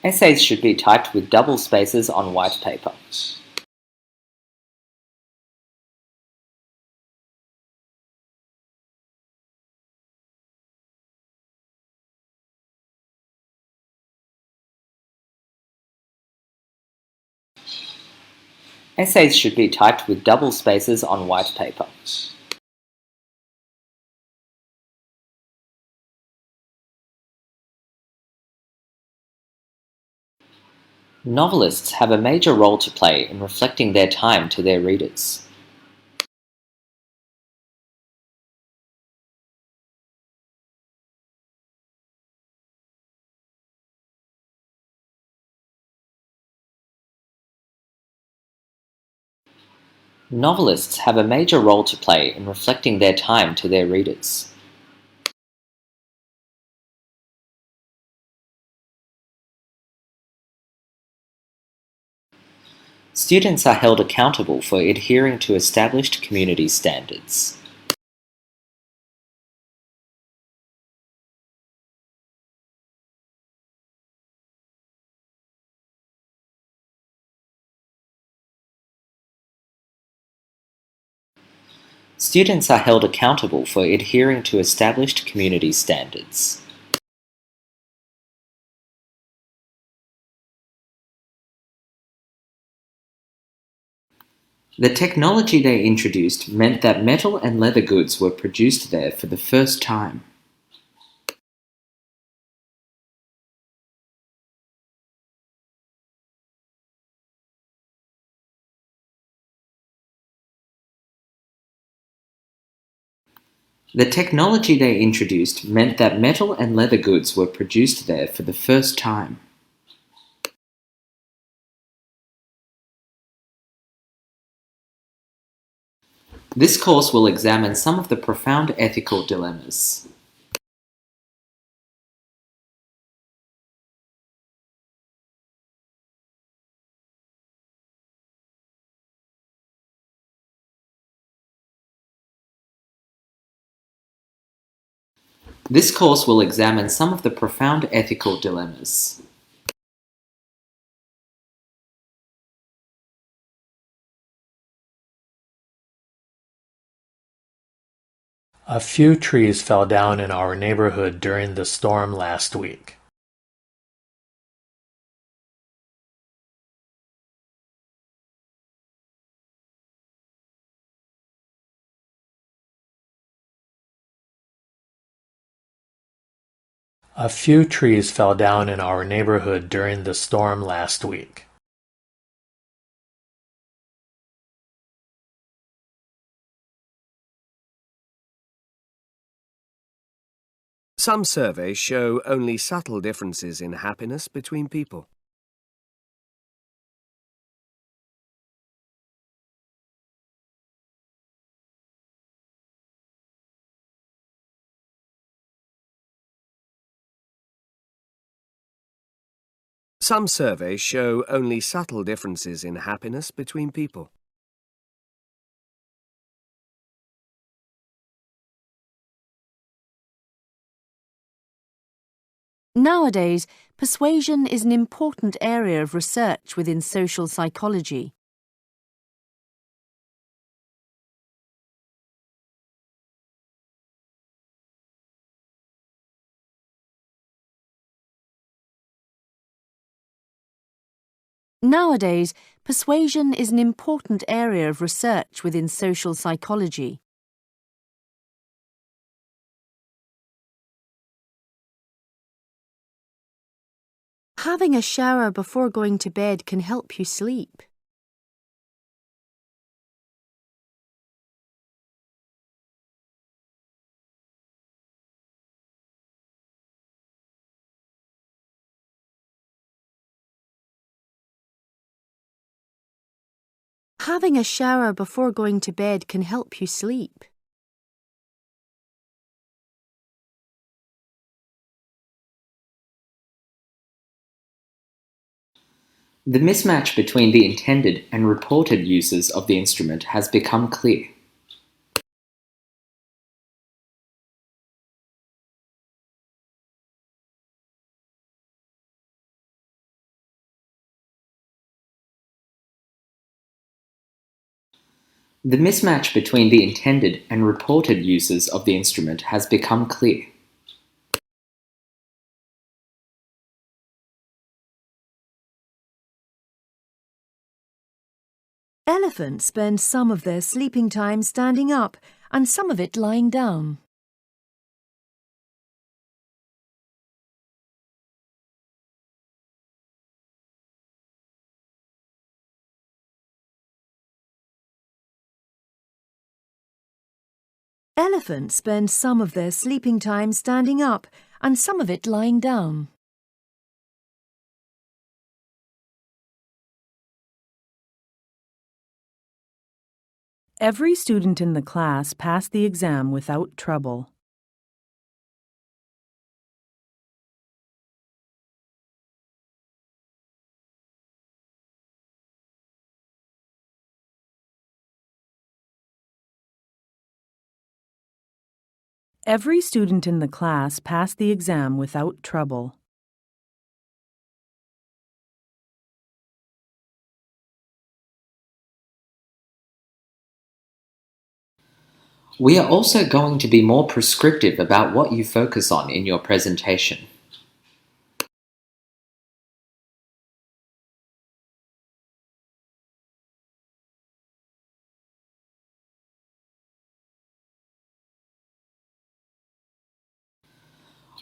Essays should be typed with double spaces on white paper. Essays should be typed with double spaces on white paper. Novelists have a major role to play in reflecting their time to their readers. Novelists have a major role to play in reflecting their time to their readers. Students are held accountable for adhering to established community standards. Students are held accountable for adhering to established community standards. The technology they introduced meant that metal and leather goods were produced there for the first time. The technology they introduced meant that metal and leather goods were produced there for the first time. This course will examine some of the profound ethical dilemmas. This course will examine some of the profound ethical dilemmas. A few trees fell down in our neighborhood during the storm last week. A few trees fell down in our neighborhood during the storm last week. Some surveys show only subtle differences in happiness between people. Some surveys show only subtle differences in happiness between people. Nowadays, persuasion is an important area of research within social psychology. Nowadays, persuasion is an important area of research within social psychology. Having a shower before going to bed can help you sleep. Having a shower before going to bed can help you sleep. The mismatch between the intended and reported uses of the instrument has become clear. The mismatch between the intended and reported uses of the instrument has become clear. Elephants spend some of their sleeping time standing up and some of it lying down. Elephants spend some of their sleeping time standing up and some of it lying down. Every student in the class passed the exam without trouble. Every student in the class passed the exam without trouble. We are also going to be more prescriptive about what you focus on in your presentation.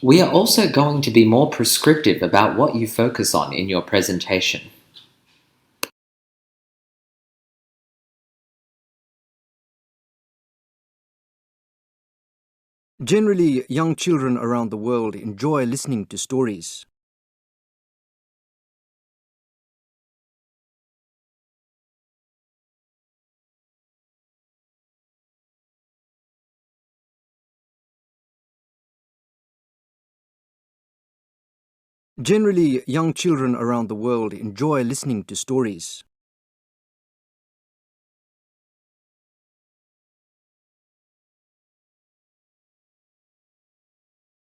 We are also going to be more prescriptive about what you focus on in your presentation. Generally, young children around the world enjoy listening to stories. Generally, young children around the world enjoy listening to stories.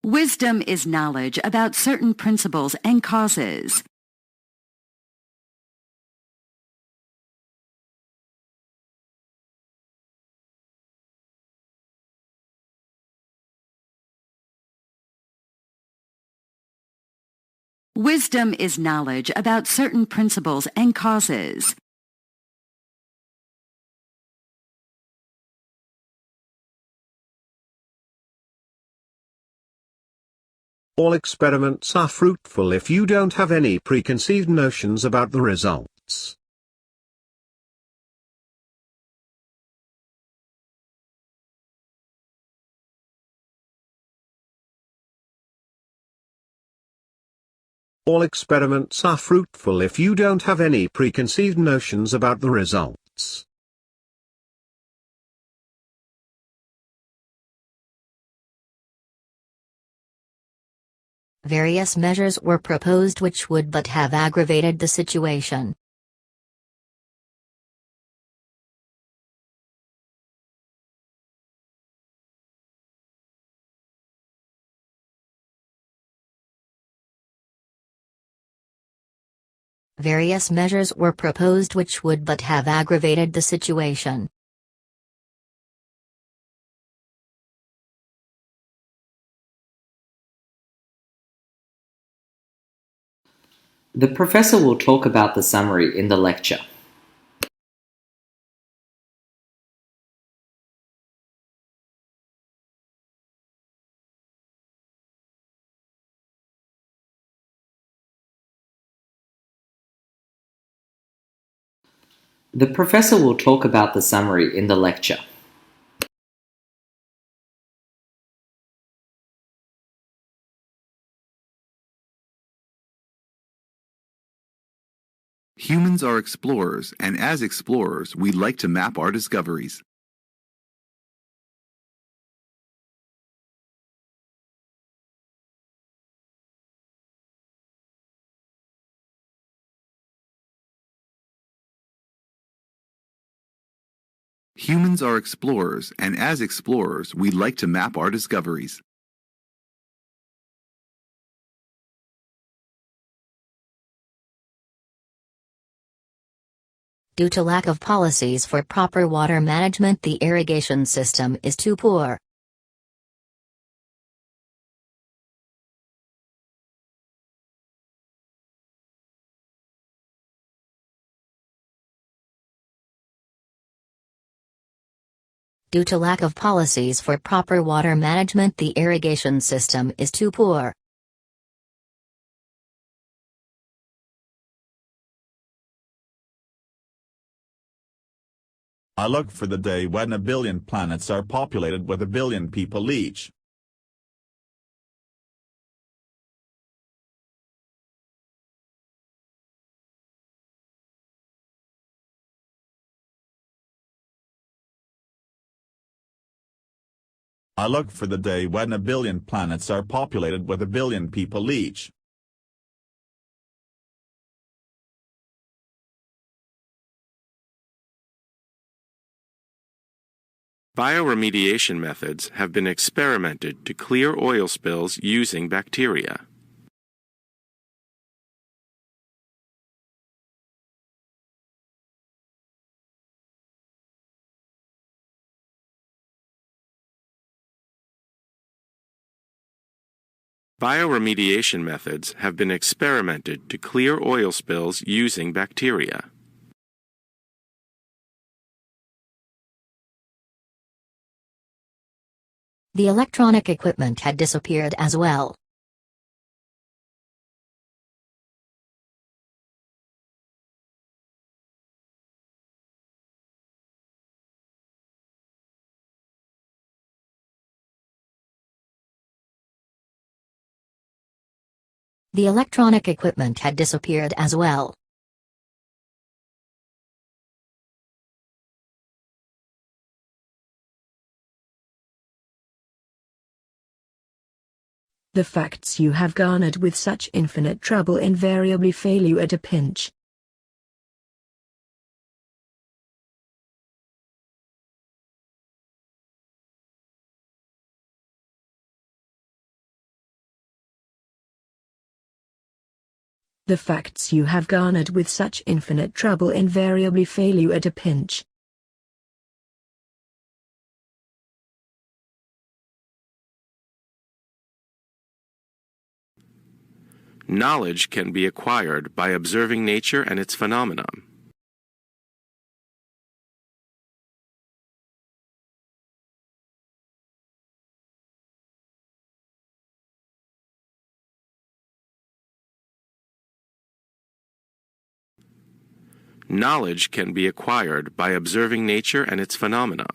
Wisdom is knowledge about certain principles and causes. Wisdom is knowledge about certain principles and causes. All experiments are fruitful if you don't have any preconceived notions about the results. All experiments are fruitful if you don't have any preconceived notions about the results. Various measures were proposed which would but have aggravated the situation. Various measures were proposed which would but have aggravated the situation. The professor will talk about the summary in the lecture. The professor will talk about the summary in the lecture. Humans are explorers, and as explorers, we like to map our discoveries. Humans are explorers, and as explorers, we like to map our discoveries. Due to lack of policies for proper water management, the irrigation system is too poor. Due to lack of policies for proper water management, the irrigation system is too poor. I look for the day when a billion planets are populated with a billion people each. I look for the day when a billion planets are populated with a billion people each. Bioremediation methods have been experimented to clear oil spills using bacteria. Bioremediation methods have been experimented to clear oil spills using bacteria. The electronic equipment had disappeared as well. The electronic equipment had disappeared as well. The facts you have garnered with such infinite trouble invariably fail you at a pinch. The facts you have garnered with such infinite trouble invariably fail you at a pinch. Knowledge can be acquired by observing nature and its phenomena. Knowledge can be acquired by observing nature and its phenomena.